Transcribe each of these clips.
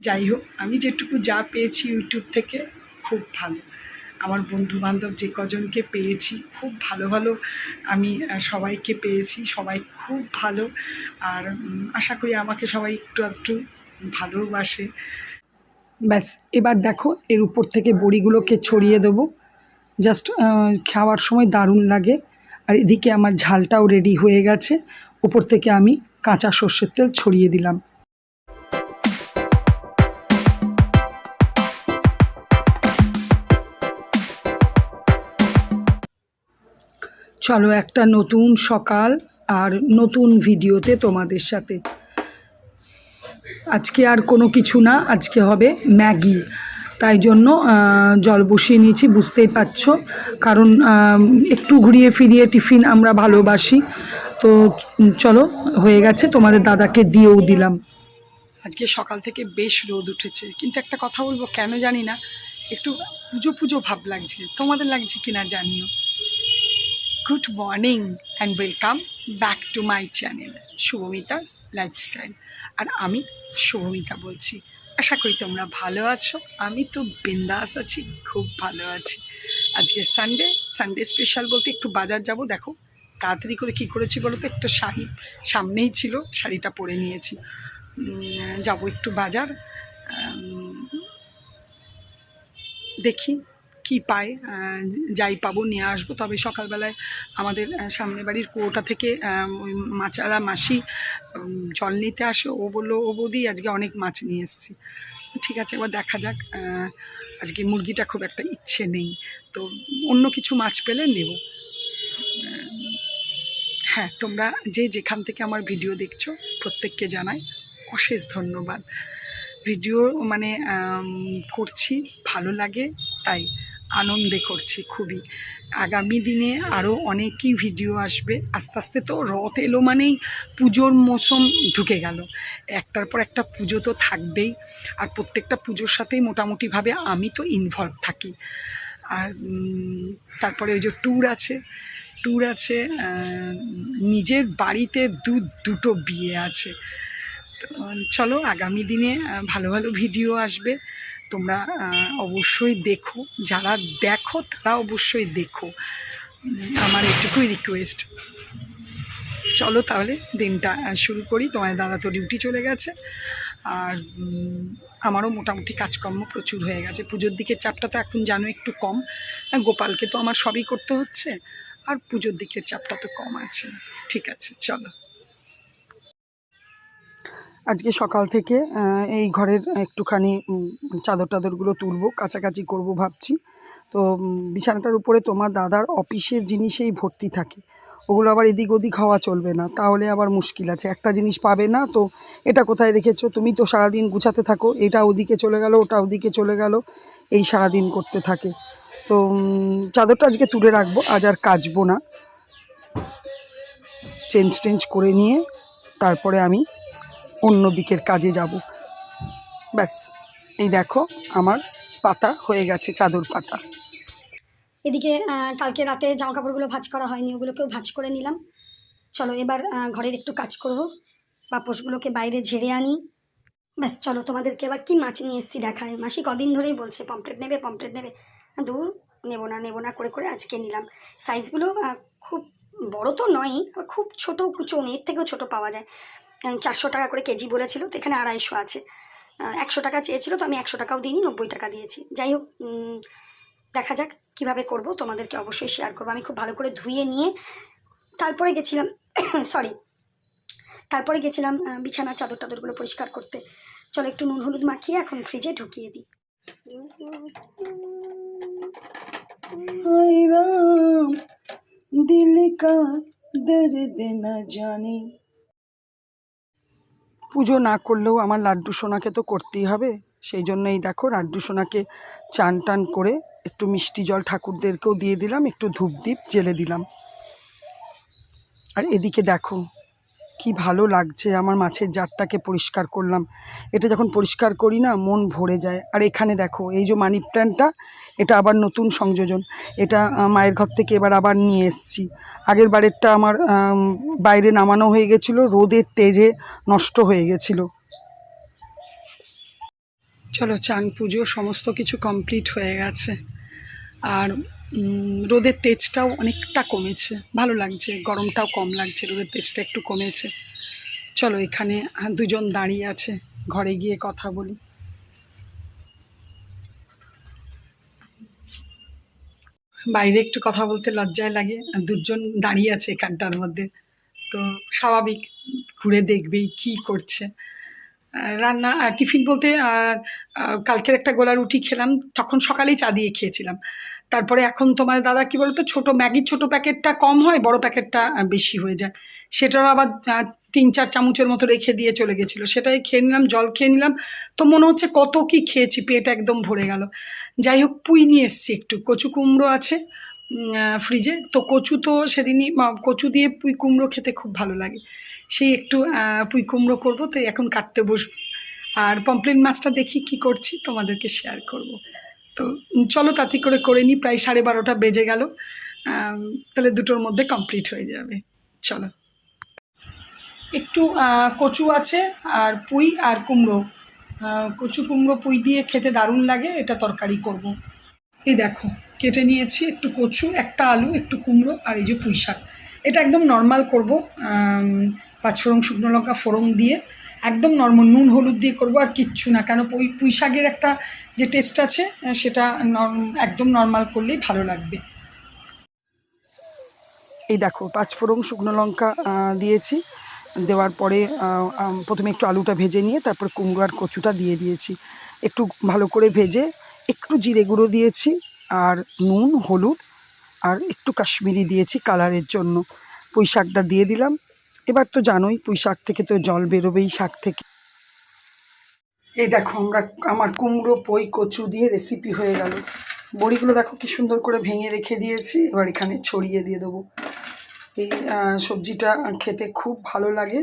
যাই হোক, আমি যেটুকু যা পেয়েছি ইউটিউব থেকে খুব ভালো। আমার বন্ধুবান্ধব যে কজনকে পেয়েছি খুব ভালো ভালো, আমি সবাইকে পেয়েছি, সবাই খুব ভালো। আর আশা করি আমাকে সবাই একটু একটু ভালোবাসে। ব্যাস, এবার দেখো এর উপর থেকে বড়িগুলোকে ছড়িয়ে দেবো। জাস্ট খাওয়ার সময় দারুণ লাগে। আর এদিকে আমার ঝালটাও রেডি হয়ে গেছে, উপর থেকে আমি কাঁচা সর্ষের তেল ছড়িয়ে দিলাম। চলো, একটা নতুন সকাল আর নতুন ভিডিওতে তোমাদের সাথে। আজকে আর কোনো কিছু না, আজকে হবে ম্যাগি। তাই জন্য জল বসিয়ে নিয়েছি, বুঝতেই পারছো, কারণ একটু ঘুরিয়ে ফিরিয়ে টিফিন আমরা ভালোবাসি। তো চলো, হয়ে গেছে, তোমাদের দাদাকে দিয়েও দিলাম। আজকে সকাল থেকে বেশ রোদ উঠেছে, কিন্তু একটা কথা বলবো, কেন জানি না একটু পুজো পুজো ভাব লাগছে। তোমাদের লাগছে কিনা জানিও। Good morning and welcome back to my channel Shubhamita's lifestyle. আর আমি শুভমিতা বলছি। আশা করি তোমরা ভালো আছো। আমি তো বিন্দাস আছি, খুব ভালো আছি। আজকে সানডে স্পেশাল বলতে একটু বাজার যাব। দেখো তাড়াতাড়ি করে কী করেছি বলো তো, একটু শাড়ি সামনেই ছিল, শাড়িটা পরে নিয়েছি। যাব একটু বাজার, দেখি কি পাই, যাই পাবো নিয়ে আসবো। তবে সকালবেলায় আমাদের সামনে বাড়ির কুয়োটা থেকে ওই মাছালা মাসি জল নিতে আসে। ও বললো, ও বৌদি আজকে অনেক মাছ নিয়ে এসেছি। ঠিক আছে, এবার দেখা যাক। আজকে মুরগিটা খুব একটা ইচ্ছে নেই, তো অন্য কিছু মাছ পেলে নেব। হ্যাঁ, তোমরা যে যেখান থেকে আমার ভিডিও দেখছো প্রত্যেককে জানাই অশেষ ধন্যবাদ। ভিডিও মানে করছি, ভালো লাগে, তাই আনন্দে করছি খুবই। আগামী দিনে আরও অনেকই ভিডিও আসবে। আস্তে আস্তে তো রথ এলো মানেই পুজোর মৌসুম ঢুকে গেল। একটার পর একটা পুজো তো থাকবেই, আর প্রত্যেকটা পুজোর সাথেই মোটামুটিভাবে আমি তো ইনভলভ থাকি। আর তারপরে ওই যে ট্যুর আছে, নিজের বাড়িতে দুটো বিয়ে আছে। চলো, আগামী দিনে ভালো ভালো ভিডিও আসবে, তোমরা অবশ্যই দেখো। যারা দেখো তারা অবশ্যই দেখো, আমার এটুকুই রিকোয়েস্ট। চলো তাহলে দিনটা শুরু করি। তোমার দাদা তো ডিউটি চলে গেছে, আর আমারও মোটামুটি কাজকর্ম প্রচুর হয়ে গেছে। পুজোর দিকের চাপটা তো এখন জানো একটু কম, গোপালকে তো আমার সবই করতে হচ্ছে, আর পুজোর দিকের চাপটা তো কম আছে। ঠিক আছে, চলো। আজকে সকাল থেকে এই ঘরের একটুখানি চাদর টাদরগুলো তুলবো, কাছাকাছি করব ভাবছি। তো বিছানাটার উপরে তোমার দাদার অফিসের জিনিসেই ভর্তি থাকে, ওগুলো আবার এদিক ওদিক হওয়া চলবে না, তাহলে আবার মুশকিল আছে। একটা জিনিস পাবে না, তো এটা কোথায় রেখেছো তুমি, তো সারাদিন গুছাতে থাকো, এটা ওদিকে চলে গেল, ওটা ওদিকে চলে গেল, এই সারাদিন করতে থাকে। তো চাদরটা আজকে তুলে রাখবো, আজ আর কাচবো না। চেঞ্জ করে নিয়ে তারপরে আমি অন্য দিকের কাজে যাব। ব্যাস, এই দেখো আমার পাতা হয়ে গেছে, চাদর পাতা। এদিকে কালকে রাতে জামা কাপড়গুলো ভাঁজ করা হয়নি, ওগুলোকেও ভাঁজ করে নিলাম। চলো এবার ঘরের একটু কাজ করব, পাপোশগুলোকে বাইরে ঝেড়ে আনি। ব্যাস, চলো তোমাদেরকে এবার কি মাছ নিয়ে এসেছি দেখায়। মাসি কদিন ধরেই বলছে পমফ্রেট নেবে। দূর, নেবো না করে আজকে নিলাম। সাইজগুলো খুব বড় তো নয়, খুব ছোটো কুচো, এর থেকেও ছোটো পাওয়া যায়। 400 টাকা করে কেজি বলেছিল, তো এখানে 250 আছে। 100 টাকা চেয়েছিল, তো আমি 100 টাকাও দিইনি, 90 টাকা দিয়েছি। যাই হোক, দেখা যাক কীভাবে করব, তোমাদেরকে অবশ্যই শেয়ার করবো। আমি খুব ভালো করে ধুয়ে নিয়ে তারপরে গেছিলাম তারপরে গেছিলাম বিছানার চাদরগুলো পরিষ্কার করতে। চলো একটু নুন হলুদ মাখিয়ে এখন ফ্রিজে ঢুকিয়ে দিই। দিল কা দর্দ না জানি। পুজো না করলেও আমার লাড্ডু সোনাকে তো করতেই হবে, সেই জন্যই দেখো লাড্ডু সোনাকে চান টান করে একটু মিষ্টি জল ঠাকুরদেরকেও দিয়ে দিলাম, একটু ধূপদীপ জ্বেলে দিলাম। আর এদিকে দেখো কি ভালো লাগছে, আমার মাছের জারটাকে পরিষ্কার করলাম। এটা যখন পরিষ্কার করি না, মন ভরে যায়। আর এখানে দেখো এই যে মানি প্ল্যান্টটা, এটা আবার নতুন সংযোজন। এটা মায়ের ঘর থেকে এবার আবার নিয়ে এসেছি। আগের বারেরটা আমার বাইরে নামানো হয়ে গেছিলো, রোদের তেজে নষ্ট হয়ে গেছিলো। চলো, চান পুজো সমস্ত কিছু কমপ্লিট হয়ে গেছে। আর রোদের তেজটাও অনেকটা কমেছে, ভালো লাগছে, গরমটাও কম লাগছে, রোদের তেজটা একটু কমেছে। চলো, এখানে দুজন দাঁড়িয়ে আছে, ঘরে গিয়ে কথা বলি। বাইরে একটু কথা বলতে লজ্জায় লাগে, আর দুজন দাঁড়িয়ে আছে এখানটার মধ্যে, তো স্বাভাবিক, ঘুরে দেখবেই কি করছে। রান্না টিফিন বলতে কালকের একটা গোলা রুটি খেলাম, তখন সকালেই চা দিয়ে খেয়েছিলাম। তারপরে এখন তোমার দাদা কি বলতো, ছোটো ম্যাগির ছোটো প্যাকেটটা কম হয়, বড় প্যাকেটটা বেশি হয়ে যায়, সেটারও আবার 3-4 চামচের মতো রেখে দিয়ে চলে গেছিলো, সেটাই খেয়ে নিলাম, জল খেয়ে নিলাম। তো মনে হচ্ছে কত কি খেয়েছি, পেট একদম ভরে গেল। যাই হোক, পুঁই নিয়ে এসছি, একটু কচু কুমড়ো আছে ফ্রিজে, তো কচু তো সেদিনই কচু দিয়ে পুঁই কুমড়ো খেতে খুব ভালো লাগে, সেই একটু পুঁই কুমড়ো করবো, তো এখন কাটতে বসবো। আর পমফ্রেট মাছটা দেখি কি করছি, তোমাদেরকে শেয়ার করব। তো চলো তাড়াতাড়ি করে নিই, প্রায় 12:30 বেজে গেল, তাহলে 2টোর মধ্যে কমপ্লিট হয়ে যাবে। চলো, একটু কচু আছে আর পুঁই আর কুমড়ো, কচু কুমড়ো পুঁই দিয়ে খেতে দারুণ লাগে, এটা তরকারি করব। এই দেখো, কেটে নিয়েছি একটু কচু, একটা আলু, একটু কুমড়ো, আর এই যে পুঁই শাক। এটা একদম নর্মাল করব, 5 ফোড়ন শুকনো লঙ্কা ফোড়ন দিয়ে, একদম নর্মাল নুন হলুদ দিয়ে করব, আর কিচ্ছু না, কেন পুঁই শাকের একটা যে টেস্ট আছে সেটা একদম নর্মাল করলেই ভালো লাগবে। এই দেখো, 5 ফোড়ন শুকনো লঙ্কা দিয়েছি, দেওয়ার পরে প্রথমে একটু আলুটা ভেজে নিয়ে তারপর কুমড়ো আর কচুটা দিয়ে দিয়েছি, একটু ভালো করে ভেজে একটু জিরে গুঁড়ো দিয়েছি, আর নুন হলুদ আর একটু কাশ্মীরি দিয়েছি কালারের জন্য। পুঁই শাকটা দিয়ে দিলাম। এবার তো জানোই, পুঁই শাক থেকে তো জল বেরোবেই শাক থেকে। এই দেখো, আমার কুমড়ো পুঁই কচু দিয়ে রেসিপি হয়ে গেল। বড়িগুলো দেখো কি সুন্দর করে ভেঙে রেখে দিয়েছি, এবার এখানে ছড়িয়ে দিয়ে দেবো। এই সবজিটা খেতে খুব ভালো লাগে।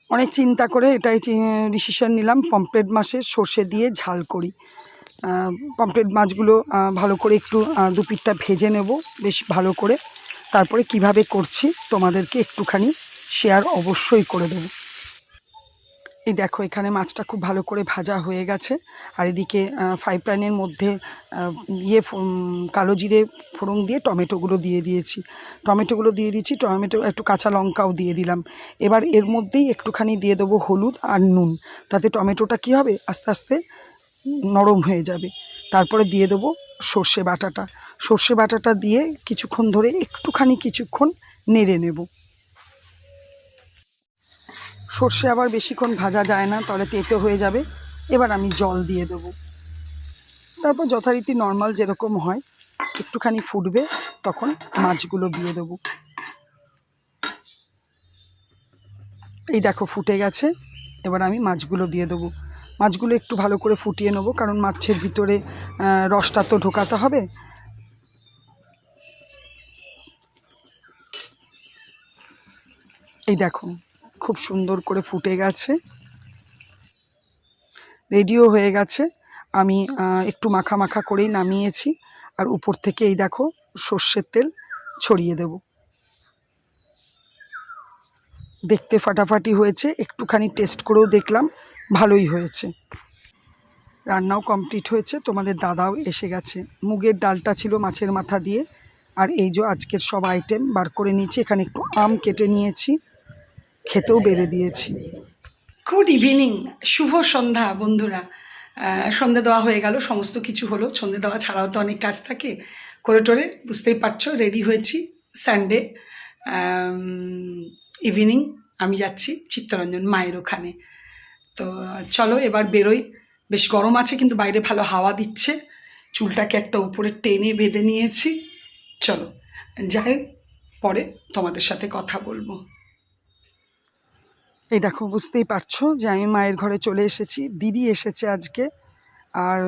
অনেক চিন্তা করে এটাই ডিসিশন নিলাম, পমফ্রেট মাছের সর্ষে দিয়ে ঝাল করি। পমফ্রেট মাছগুলো ভালো করে একটু 2 পিঠটা ভেজে নেব বেশ ভালো করে, তারপরে কিভাবে করছি তোমাদেরকে একটুখানি শেয়ার অবশ্যই করে দেবো। এই দেখো, এখানে মাছটা খুব ভালো করে ভাজা হয়ে গেছে, আর এদিকে ফ্রাই প্যানের মধ্যে কালো জিরে ফোড়ন দিয়ে টমেটোগুলো দিয়ে দিয়েছি, টমেটো একটু কাঁচা লঙ্কাও দিয়ে দিলাম। এবার এর মধ্যেই একটুখানি দিয়ে দেবো হলুদ আর নুন, তাতে টমেটোটা কী হবে, আস্তে আস্তে নরম হয়ে যাবে। তারপরে দিয়ে দেবো সর্ষে বাটাটা দিয়ে কিছুক্ষণ ধরে কিছুক্ষণ নেড়ে নেব। সর্ষে আবার বেশিক্ষণ ভাজা যায় না, তাহলে তেতো হয়ে যাবে। এবার আমি জল দিয়ে দেবো, তারপর যথারীতি নর্মাল যেরকম হয় একটুখানি ফুটবে, তখন মাছগুলো দিয়ে দেবো। এই দেখো, ফুটে গেছে, এবার আমি মাছগুলো দিয়ে দেবো। মাছগুলো একটু ভালো করে ফুটিয়ে নেবো, কারণ মাছের ভিতরে রসটা তো ঢোকাতে হবে। এই দেখো, খুব সুন্দর করে ফুটে গেছে, রেডিও হয়ে গেছে। আমি একটু মাখা মাখা করেই নামিয়েছি, আর উপর থেকে এই দেখো সর্ষের তেল ছড়িয়ে দেব। দেখতে ফাটাফাটি হয়েছে, একটুখানি টেস্ট করেও দেখলাম, ভালোই হয়েছে। রান্নাও কমপ্লিট হয়েছে, তোমাদের দাদাও এসে গেছে। মুগের ডালটা ছিল মাছের মাথা দিয়ে, আর এই যে আজকের সব আইটেম বার করে নিয়েছি, এখানে একটু আম কেটে নিয়েছি, খেতেও বেড়ে দিয়েছি। গুড ইভিনিং, শুভ সন্ধ্যা বন্ধুরা। সন্ধে দেওয়া হয়ে গেল, সমস্ত কিছু হলো। সন্ধে দেওয়া ছাড়াও তো অনেক কাজ থাকে, করে টোরে বুঝতেই পারছো, রেডি হয়েছি। সানডে ইভিনিং আমি যাচ্ছি চিত্তরঞ্জন মায়ের ওখানে। তো চলো এবার বেরোই, বেশ গরম আছে কিন্তু বাইরে ভালো হাওয়া দিচ্ছে। চুলটাকে একটা উপরে টেনে বেঁধে নিয়েছি। চলো যাই, পরে তোমাদের সাথে কথা বলবো। এই দেখো, বুঝতেই পারছো যে আমি মায়ের ঘরে চলে এসেছি। দিদি এসেছে আজকে, আর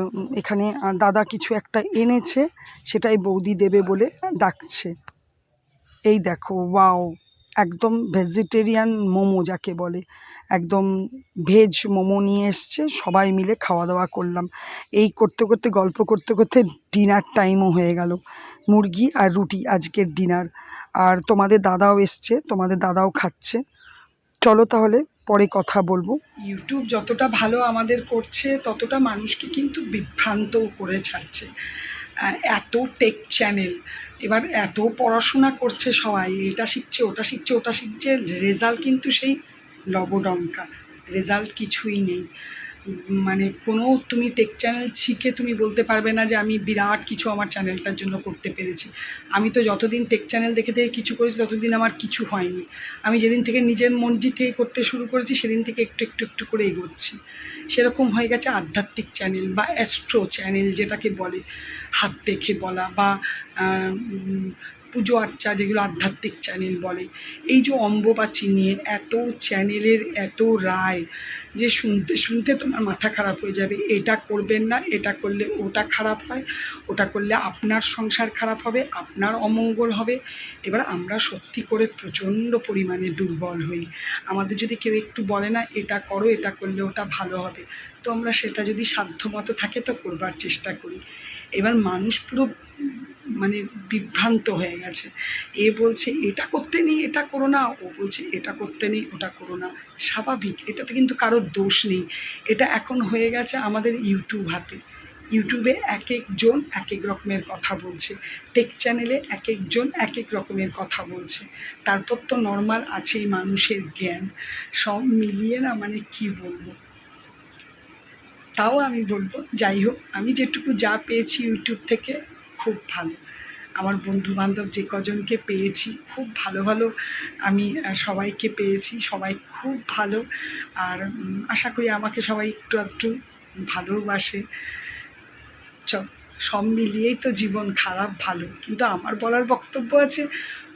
এখানে দাদা কিছু একটা এনেছে, সেটাই বৌদি দেবে বলে ডাকছে। এই দেখো, ওয়াও, একদম ভেজিটেরিয়ান মোমো যাকে বলে, একদম ভেজ মোমো নিয়ে এসছে। সবাই মিলে খাওয়া দাওয়া করলাম। এই করতে করতে গল্প করতে করতে ডিনার টাইমও হয়ে গেল। মুরগি আর রুটি আজকের ডিনার। আর তোমাদের দাদাও এসছে, তোমাদের দাদাও খাচ্ছে। চলো তাহলে পরে কথা বলবো। ইউটিউব যতটা ভালো আমাদের করছে ততটা মানুষকে কিন্তু বিভ্রান্তও করে ছাড়ছে। এত টেক চ্যানেল, এবার এত পড়াশোনা করছে সবাই, এটা শিখছে ওটা শিখছে ওটা শিখছে, রেজাল্ট কিন্তু সেই লবডঙ্কা, রেজাল্ট কিছুই নেই। মানে কোনো তুমি টেক চ্যানেল শিখে তুমি বলতে পারবে না যে আমি বিরাট কিছু আমার চ্যানেলটার জন্য করতে পেরেছি। আমি তো যতদিন টেক চ্যানেল দেখে দেখে কিছু করেছি ততদিন আমার কিছু হয়নি। আমি যেদিন থেকে নিজের মর্জি থেকে করতে শুরু করেছি সেদিন থেকে একটু একটু একটু করে এগোচ্ছি। সেরকম হয়ে গেছে আধ্যাত্মিক চ্যানেল বা অ্যাস্ট্রো চ্যানেল যেটাকে বলে, হাত দেখে বলা বা পুজো আর্চা যেগুলো আধ্যাত্মিক চ্যানেল বলে। এই যে অম্বুবাচী নিয়ে এত চ্যানেলের এত রায় যে শুনতে শুনতে তোমার মাথা খারাপ হয়ে যাবে। এটা করবেন না, এটা করলে ওটা খারাপ হয়, ওটা করলে আপনার সংসার খারাপ হবে, আপনার অমঙ্গল হবে। এবার আমরা সত্যি করে প্রচণ্ড পরিমাণে দুর্বল হই। আমাদের যদি কেউ একটু বলে না এটা করো, এটা করলে ওটা ভালো হবে, তো আমরা সেটা যদি সাধ্যমতো থাকে তো করবার চেষ্টা করি। এবার মানুষ পুরো মানে বিভ্রান্ত হয়ে গেছে। এ বলছে এটা করতে নেই এটা করো না, ও বলছে এটা করতে নেই ওটা করো না। স্বাভাবিক, এটাতে কিন্তু কারোর দোষ নেই। এটা এখন হয়ে গেছে আমাদের ইউটিউব হাতে। ইউটিউবে এক একজন এক এক রকমের কথা বলছে, টেক চ্যানেলে এক একজন এক এক রকমের কথা বলছে। তারপর তো নর্মাল আছেই মানুষের জ্ঞান, সব মিলিয়ে না মানে কি বলবো। তাও আমি বলবো যাই হোক, আমি যেটুকু যা পেয়েছি ইউটিউব থেকে খুব ভালো। আমার বন্ধুবান্ধব যে কজনকে পেয়েছি খুব ভালো ভালো, আমি সবাইকে পেয়েছি, সবাই খুব ভালো। আর আশা করি আমাকে সবাই একটু একটু ভালোবাসে। সব মিলিয়েই তো জীবন, খারাপ ভালো। কিন্তু আমার বলার বক্তব্য আছে,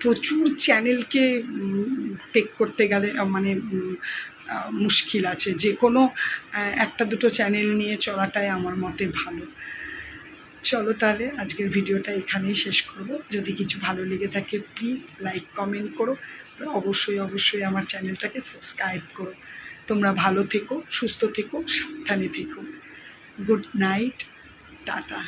প্রচুর চ্যানেলকে টেক করতে গেলে মানে মুশকিল আছে। যে কোনো একটা দুটো চ্যানেল নিয়ে চলাটাই আমার মতে ভালো। চলো তাহলে আজকের ভিডিওটা এখানেই শেষ করব। যদি কিছু ভালো লেগে থাকে প্লিজ লাইক কমেন্ট করো, আর অবশ্যই অবশ্যই আমার চ্যানেলটাকে সাবস্ক্রাইব করো। তোমরা ভালো থেকো, সুস্থ থেকো, সাবধানে থেকো। Good night, tata.